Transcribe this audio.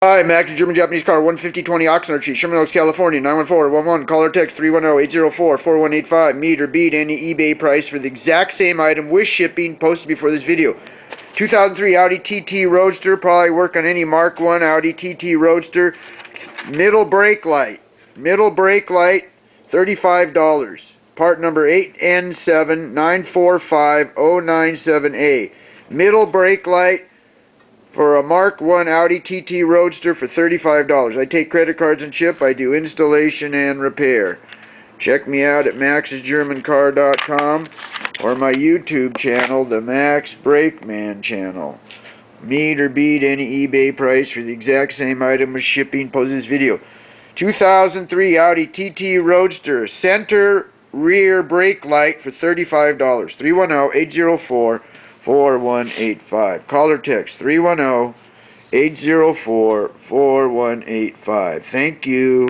Hi, Mac, German Japanese car, 15020 Oxnard Street, Sherman Oaks, California, 91411. Call or text 310-804-4185. Meet or beat any eBay price for the exact same item with shipping posted before this video. 2003 Audi TT Roadster, probably work on any Mark 1 Audi TT Roadster. Middle brake light, $35. Part number 8N7945097A. Middle brake light for a Mark 1 Audi TT Roadster for $35. I take credit cards and ship. I do installation and repair. Check me out at maxsgermancar.com or my YouTube channel, the Max Brakeman channel. Meet or beat any eBay price for the exact same item with shipping. Post this video. 2003 Audi TT Roadster, center rear brake light for $35. 310-804-4185. Call or text 310-804-4185. Thank you.